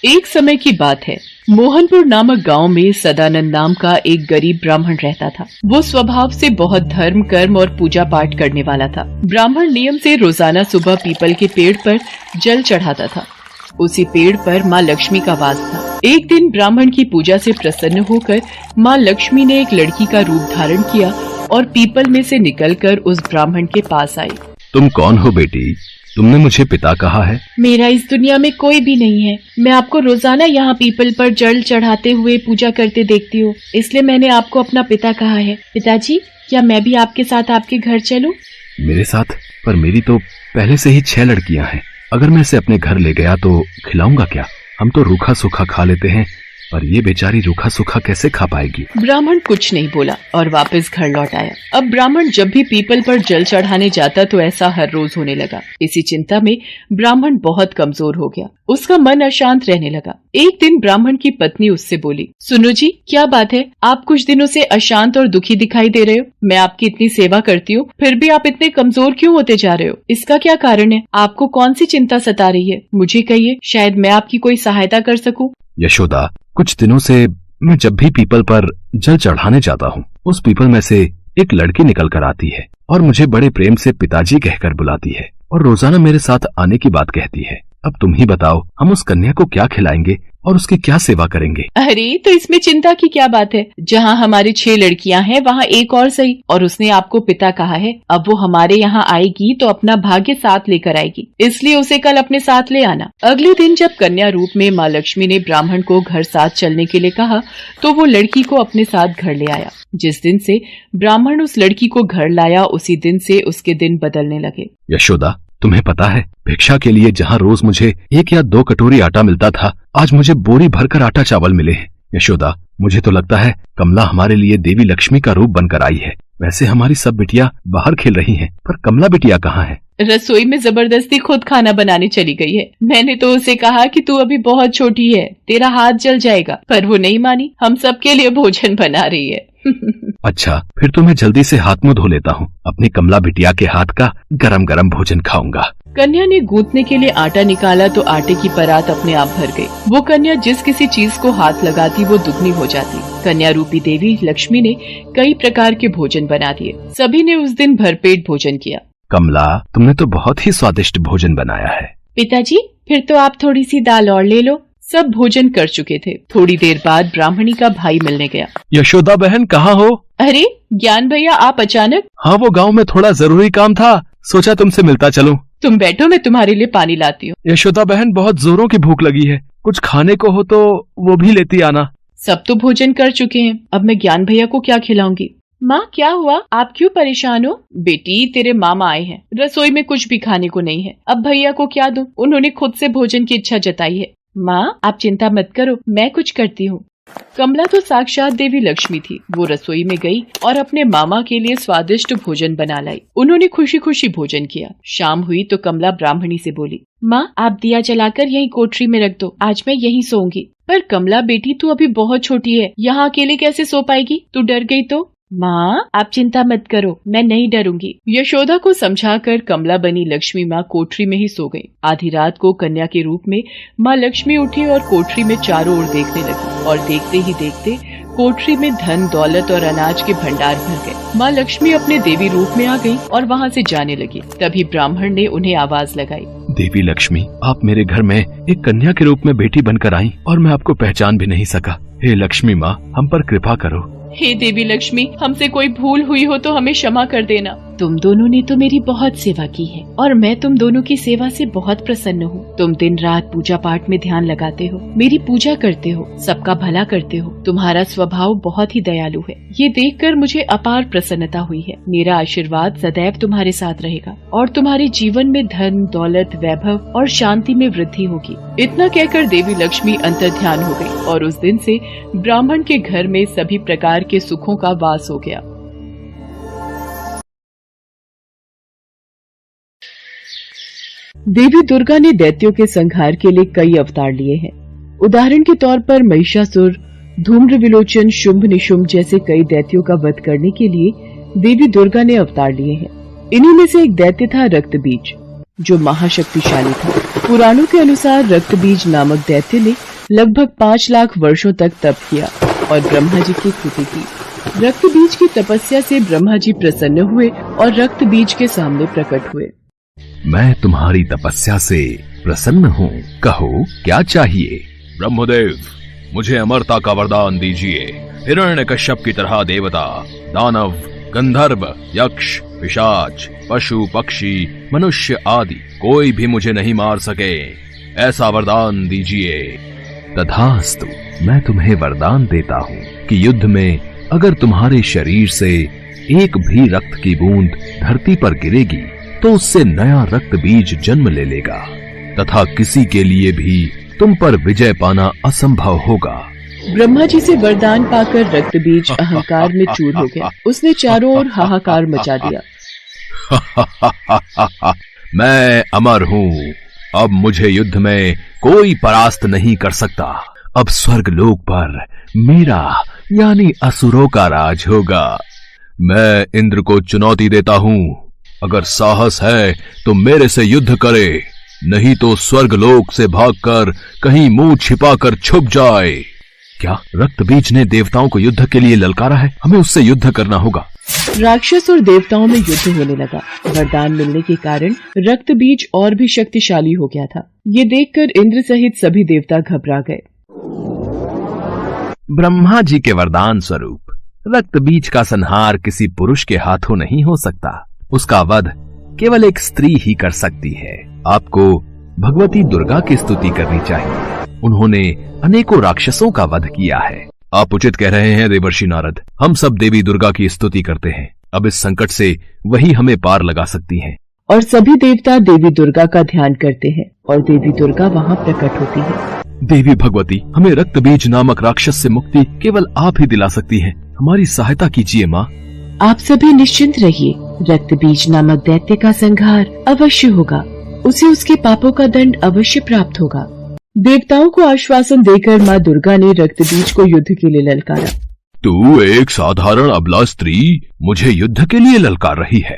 एक समय की बात है। मोहनपुर नामक गांव में सदानंद नाम का एक गरीब ब्राह्मण रहता था। वो स्वभाव से बहुत धर्म कर्म और पूजा पाठ करने वाला था। ब्राह्मण नियम से रोजाना सुबह पीपल के पेड़ पर जल चढ़ाता था। उसी पेड़ पर माँ लक्ष्मी का वास था। एक दिन ब्राह्मण की पूजा से प्रसन्न होकर माँ लक्ष्मी ने एक लड़की का रूप धारण किया और पीपल में से निकलकर उस ब्राह्मण के पास आई। तुम कौन हो बेटी? तुमने मुझे पिता कहा है। मेरा इस दुनिया में कोई भी नहीं है। मैं आपको रोजाना यहाँ पीपल पर जल चढ़ाते हुए पूजा करते देखती हूँ, इसलिए मैंने आपको अपना पिता कहा है। पिताजी, क्या मैं भी आपके साथ आपके घर चलूं? मेरे साथ? पर मेरी तो पहले से ही 6 लड़कियां हैं। अगर मैं इसे अपने घर ले गया तो खिलाऊंगा क्या? हम तो रूखा सूखा खा लेते हैं, पर ये बेचारी रूखा सूखा कैसे खा पाएगी? ब्राह्मण कुछ नहीं बोला और वापस घर लौट आया। अब ब्राह्मण जब भी पीपल पर जल चढ़ाने जाता तो ऐसा हर रोज होने लगा। इसी चिंता में ब्राह्मण बहुत कमजोर हो गया। उसका मन अशांत रहने लगा। एक दिन ब्राह्मण की पत्नी उससे बोली, सुनो जी, क्या बात है? आप कुछ दिनों से अशांत और दुखी दिखाई दे रहे हो। मैं आपकी इतनी सेवा करती हूँ, फिर भी आप इतने कमजोर क्यों होते जा रहे हो? इसका क्या कारण है? आपको कौन सी चिंता सता रही है? मुझे कहिए, शायद मैं आपकी कोई सहायता कर सकूं। यशोदा, कुछ दिनों से मैं जब भी पीपल पर जल चढ़ाने जाता हूँ, उस पीपल में से एक लड़की निकल कर आती है और मुझे बड़े प्रेम से पिताजी कहकर बुलाती है और रोजाना मेरे साथ आने की बात कहती है। अब तुम ही बताओ, हम उस कन्या को क्या खिलाएंगे और उसकी क्या सेवा करेंगे? अरे, तो इसमें चिंता की क्या बात है? जहाँ हमारी 6 लड़कियाँ हैं, वहाँ एक और सही। और उसने आपको पिता कहा है। अब वो हमारे यहाँ आएगी तो अपना भाग्य साथ लेकर आएगी, इसलिए उसे कल अपने साथ ले आना। अगले दिन जब कन्या रूप में माँ लक्ष्मी ने ब्राह्मण को घर साथ चलने के लिए कहा तो वो लड़की को अपने साथ घर ले आया। जिस दिन से ब्राह्मण उस लड़की को घर लाया, उसी दिन से उसके दिन बदलने लगे। यशोदा, तुम्हें पता है, भिक्षा के लिए जहाँ रोज मुझे 1 या 2 कटोरी आटा मिलता था, आज मुझे बोरी भरकर आटा चावल मिले हैं। यशोदा, मुझे तो लगता है कमला हमारे लिए देवी लक्ष्मी का रूप बनकर आई है। वैसे हमारी सब बिटिया बाहर खेल रही हैं, पर कमला बिटिया कहाँ है? रसोई में जबरदस्ती खुद खाना बनाने चली गई है। मैंने तो उसे कहा कि तू अभी बहुत छोटी है, तेरा हाथ जल जाएगा, पर वो नहीं मानी। हम सबके लिए भोजन बना रही है। अच्छा, फिर तो मैं जल्दी से हाथ मुंह धो लेता हूँ। अपनी कमला बिटिया के हाथ का गरम गरम भोजन खाऊंगा। कन्या ने गूंथने के लिए आटा निकाला तो आटे की परात अपने आप भर गई। वो कन्या जिस किसी चीज को हाथ लगाती वो दुगनी हो जाती। कन्या रूपी देवी लक्ष्मी ने कई प्रकार के भोजन बना दिए। सभी ने उस दिन भरपेट भोजन किया। कमला, तुमने तो बहुत ही स्वादिष्ट भोजन बनाया है। पिताजी, फिर तो आप थोड़ी सी दाल और ले लो। सब भोजन कर चुके थे। थोड़ी देर बाद ब्राह्मणी का भाई मिलने गया। यशोदा बहन, कहाँ हो? अरे ज्ञान भैया, आप अचानक? हाँ, वो गांव में थोड़ा जरूरी काम था, सोचा तुमसे मिलता चलूं। तुम बैठो, मैं तुम्हारे लिए पानी लाती हूँ। यशोदा बहन, बहुत जोरों की भूख लगी है, कुछ खाने को हो तो वो भी लेती आना। सब तो भोजन कर चुके हैं, अब मैं ज्ञान भैया को क्या खिलाऊंगी? माँ, क्या हुआ? आप क्यों परेशान हो? बेटी, तेरे मामा आए हैं, रसोई में कुछ भी खाने को नहीं है। अब भैया को क्या दूं? उन्होंने खुद से भोजन की इच्छा जताई है। माँ, आप चिंता मत करो, मैं कुछ करती हूँ। कमला तो साक्षात देवी लक्ष्मी थी। वो रसोई में गई और अपने मामा के लिए स्वादिष्ट भोजन बना लाई। उन्होंने खुशी खुशी भोजन किया। शाम हुई तो कमला ब्राह्मणी से बोली, माँ, आप दिया जलाकर यही कोठरी में रख दो, आज मैं यहीं सोऊंगी। पर कमला बेटी, तू अभी बहुत छोटी है, यहाँ अकेले कैसे सो पाएगी? तू डर गई तो? माँ, आप चिंता मत करो, मैं नहीं डरूंगी। यशोदा को समझाकर कमला बनी लक्ष्मी माँ कोठरी में ही सो गई। आधी रात को कन्या के रूप में माँ लक्ष्मी उठी और कोठरी में चारों ओर देखने लगी और देखते ही देखते कोठरी में धन दौलत और अनाज के भंडार भर गए। माँ लक्ष्मी अपने देवी रूप में आ गई और वहाँ से जाने लगी। तभी ब्राह्मण ने उन्हें आवाज लगाई, देवी लक्ष्मी, आप मेरे घर में एक कन्या के रूप में बेटी बनकर आई और मैं आपको पहचान भी नहीं सका। हे लक्ष्मी माँ, हम पर कृपा करो। हे देवी लक्ष्मी, हमसे कोई भूल हुई हो तो हमें क्षमा कर देना। तुम दोनों ने तो मेरी बहुत सेवा की है और मैं तुम दोनों की सेवा से बहुत प्रसन्न हूँ। तुम दिन रात पूजा पाठ में ध्यान लगाते हो, मेरी पूजा करते हो, सबका भला करते हो। तुम्हारा स्वभाव बहुत ही दयालु है। ये देखकर मुझे अपार प्रसन्नता हुई है। मेरा आशीर्वाद सदैव तुम्हारे साथ रहेगा और तुम्हारे जीवन में धन दौलत वैभव और शांति में वृद्धि होगी। इतना कहकर देवी लक्ष्मी अंतर्ध्यान हो गई और उस दिन से ब्राह्मण के घर में सभी प्रकार के सुखों का वास हो गया। देवी दुर्गा ने दैत्यों के संहार के लिए कई अवतार लिए हैं। उदाहरण के तौर पर महिषासुर, धूम्र विलोचन, शुंभ निशुंभ जैसे कई दैत्यों का वध करने के लिए देवी दुर्गा ने अवतार लिए हैं। इन्हीं में से एक दैत्य था रक्तबीज, जो महाशक्तिशाली था। पुराणों के अनुसार रक्तबीज नामक दैत्य ने लगभग 5 लाख वर्षों तक तप किया और ब्रह्मा जी की स्तुति की। रक्त बीज की तपस्या से ब्रह्मा जी प्रसन्न हुए और रक्त बीज के सामने प्रकट हुए। मैं तुम्हारी तपस्या से प्रसन्न हूँ, कहो क्या चाहिए? ब्रह्मदेव, मुझे अमरता का वरदान दीजिए। हिरण्यकश्यप की तरह देवता, दानव, गंधर्व, यक्ष, पिशाच, पशु, पक्षी, मनुष्य आदि कोई भी मुझे नहीं मार सके, ऐसा वरदान दीजिए। तथास्तु, मैं तुम्हें वरदान देता हूँ कि युद्ध में अगर तुम्हारे शरीर से एक भी रक्त की बूंद धरती पर गिरेगी तो उससे नया रक्त बीज जन्म ले लेगा तथा किसी के लिए भी तुम पर विजय पाना असंभव होगा। ब्रह्मा जी से वरदान पाकर रक्त बीज अहंकार में चूर हो गया। उसने चारों ओर हाहाकार मचा दिया। मैं अमर हूँ, अब मुझे युद्ध में कोई परास्त नहीं कर सकता। अब स्वर्ग लोक पर मेरा यानी असुरों का राज होगा। मैं इंद्र को चुनौती देता हूँ, अगर साहस है तो मेरे से युद्ध करे, नहीं तो स्वर्ग लोक से भागकर कहीं मुंह छिपाकर छुप जाए। क्या रक्त बीज ने देवताओं को युद्ध के लिए ललकारा है? हमें उससे युद्ध करना होगा। राक्षस और देवताओं में युद्ध होने लगा। वरदान मिलने के कारण रक्त बीज और भी शक्तिशाली हो गया था। ये देखकर इंद्र सहित सभी देवता घबरा गए। ब्रह्मा जी के वरदान स्वरूप रक्त बीज का संहार किसी पुरुष के हाथों नहीं हो सकता। उसका वध केवल एक स्त्री ही कर सकती है। आपको भगवती दुर्गा की स्तुति करनी चाहिए। उन्होंने अनेकों राक्षसों का वध किया है। आप उचित कह रहे हैं देवर्षि नारद, हम सब देवी दुर्गा की स्तुति करते हैं। अब इस संकट से वही हमें पार लगा सकती हैं। और सभी देवता देवी दुर्गा का ध्यान करते हैं और देवी दुर्गा वहाँ प्रकट होती है। देवी भगवती, हमें रक्त बीज नामक राक्षस से मुक्ति केवल आप ही दिला सकती हैं। हमारी सहायता कीजिए माँ। आप सभी निश्चिंत रहिए, रक्त बीज नामक दैत्य का संहार अवश्य होगा। उसे उसके पापों का दंड अवश्य प्राप्त होगा। देवताओं को आश्वासन देकर माँ दुर्गा ने रक्त बीज को युद्ध के लिए ललकारा। तू एक साधारण अबला स्त्री मुझे युद्ध के लिए ललकार रही है।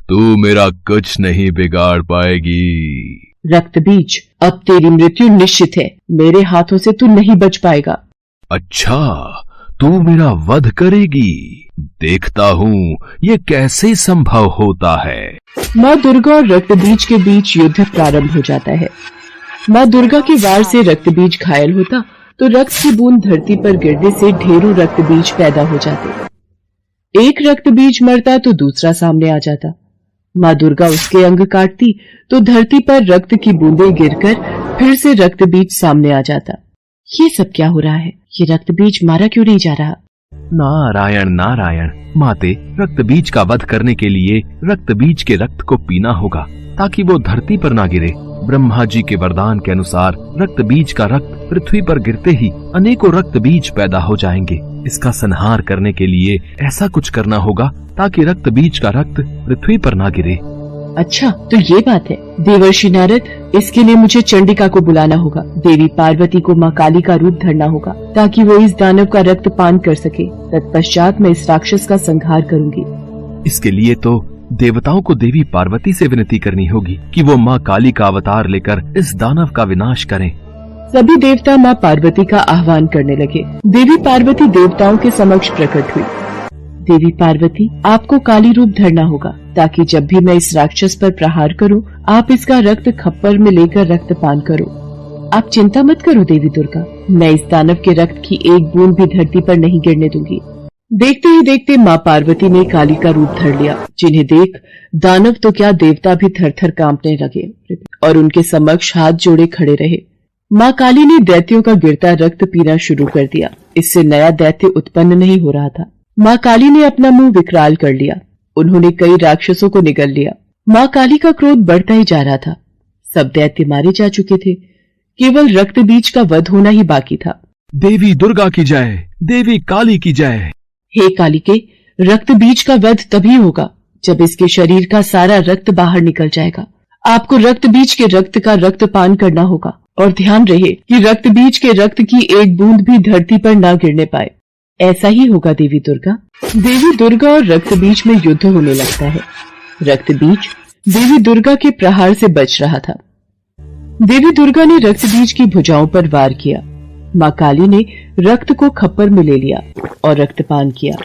तू मेरा कुछ नहीं बिगाड़ पाएगी। रक्त बीज, अब तेरी मृत्यु निश्चित है। मेरे हाथों से तू नहीं बच पाएगा। अच्छा, तू मेरा वध करेगी? देखता हूँ ये कैसे संभव होता है। माँ दुर्गा और रक्त बीज के बीच युद्ध प्रारंभ हो जाता है। माँ दुर्गा के वार से रक्त बीज घायल होता तो रक्त की बूंद धरती पर गिरने से ढेरों रक्त बीज पैदा हो जाते। एक रक्त बीज मरता तो दूसरा सामने आ जाता। माँ दुर्गा उसके अंग काटती तो धरती पर रक्त की बूंदें गिरकर फिर से रक्त बीज सामने आ जाता। ये सब क्या हो रहा है? ये रक्त बीज मारा क्यों नहीं जा रहा? नारायण नारायण। माते, रक्त बीज का वध करने के लिए रक्त बीज के रक्त को पीना होगा ताकि वो धरती पर ना गिरे। ब्रह्मा जी के वरदान के अनुसार रक्त बीज का रक्त पृथ्वी पर गिरते ही अनेकों रक्त बीज पैदा हो जाएंगे। इसका संहार करने के लिए ऐसा कुछ करना होगा ताकि रक्त बीज का रक्त पृथ्वी पर ना गिरे। अच्छा, तो ये बात है। देवर्षि नारद, इसके लिए मुझे चंडिका को बुलाना होगा। देवी पार्वती को माँ काली का रूप धरना होगा ताकि वो इस दानव का रक्त पान कर सके। तत्पश्चात मैं इस राक्षस का संहार करूंगी। इसके लिए तो देवताओं को देवी पार्वती से विनती करनी होगी कि वो माँ काली का अवतार लेकर इस दानव का विनाश करें। सभी देवता माँ पार्वती का आह्वान करने लगे। देवी पार्वती देवताओं के समक्ष प्रकट हुई। देवी पार्वती, आपको काली रूप धरना होगा ताकि जब भी मैं इस राक्षस पर प्रहार करूं, आप इसका रक्त खप्पर में लेकर रक्तपान करो। आप चिंता मत करो देवी दुर्गा, मैं इस दानव के रक्त की एक बूंद भी धरती पर नहीं गिरने दूंगी। देखते ही देखते माँ पार्वती ने काली का रूप धर लिया, जिन्हें देख दानव तो क्या देवता भी थर थर कांपने लगे और उनके समक्ष हाथ जोड़े खड़े रहे। माँ काली ने दैत्यों का गिरता रक्त पीना शुरू कर दिया। इससे नया दैत्य उत्पन्न नहीं हो रहा था। माँ काली ने अपना मुंह विकराल कर लिया। उन्होंने कई राक्षसों को निगल लिया। माँ काली का क्रोध बढ़ता ही जा रहा था। सब दैत्य मारे जा चुके थे, केवल रक्त बीज का वध होना ही बाकी था। देवी दुर्गा की जय, देवी काली की जय। हे कालिके, रक्त बीज का वध तभी होगा जब इसके शरीर का सारा रक्त बाहर निकल जाएगा। आपको रक्त बीज के रक्त का रक्तपान करना होगा और ध्यान रहे कि रक्त बीज के रक्त की एक बूंद भी धरती पर ना गिरने पाए। ऐसा ही होगा देवी दुर्गा। देवी दुर्गा और रक्त बीज में युद्ध होने लगता है। रक्त बीज देवी दुर्गा के प्रहार से बच रहा था। देवी दुर्गा ने रक्त बीज की भुजाओं पर वार किया। माँ काली ने रक्त को खप्पर में ले लिया और रक्तपान किया।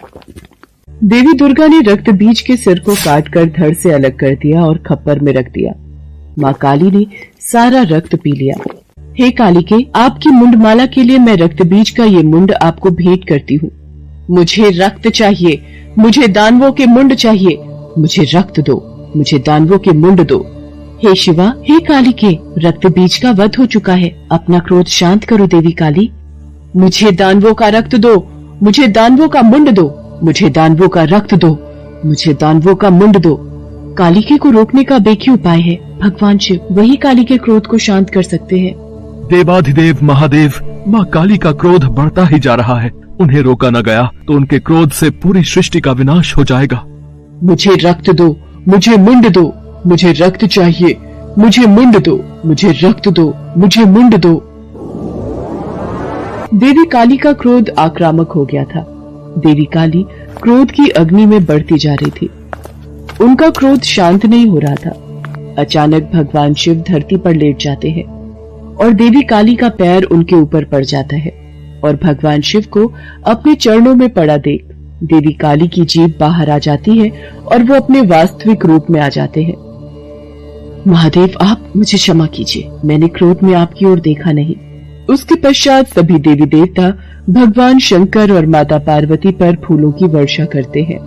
देवी दुर्गा ने रक्त बीज के सिर को काटकर धड़ से अलग कर दिया और खप्पर में रख दिया। माँ काली ने सारा रक्त पी लिया। हे कालिके, आपकी मुंडमाला के लिए मैं रक्त बीज का ये मुंड आपको भेंट करती हूँ। मुझे रक्त चाहिए, मुझे दानवों के मुंड चाहिए, मुझे रक्त दो, मुझे दानवों के मुंड दो। हे शिवा, हे कालिके, रक्त बीज का वध हो चुका है, अपना क्रोध शांत करो देवी काली। मुझे दानवों का रक्त दो, मुझे दानवों का मुंड दो, मुझे दानवों का रक्त दो, मुझे दानवों का मुंड दो। कालिके को रोकने का बेकी उपाय है, भगवान शिव वही काली के क्रोध को शांत कर सकते हैं। देवाधिदेव महादेव, माँ काली का क्रोध बढ़ता ही जा रहा है। उन्हें रोका न गया तो उनके क्रोध से पूरी सृष्टि का विनाश हो जाएगा। मुझे रक्त दो, मुझे मुंड दो, मुझे रक्त चाहिए, मुझे मुंड दो, मुझे रक्त दो, मुझे मुंड दो। देवी काली का क्रोध आक्रामक हो गया था। देवी काली क्रोध की अग्नि में बढ़ती जा रही थी। उनका क्रोध शांत नहीं हो रहा था। अचानक भगवान शिव धरती पर लेट जाते हैं और देवी काली का पैर उनके ऊपर पड़ जाता है और भगवान शिव को अपने चरणों में पड़ा देख देवी काली की जीभ बाहर आ जाती है और वो अपने वास्तविक रूप में आ जाते हैं। महादेव, आप मुझे क्षमा कीजिए, मैंने क्रोध में आपकी ओर देखा नहीं। उसके पश्चात सभी देवी देवता भगवान शंकर और माता पार्वती पर फूलों की वर्षा करते हैं।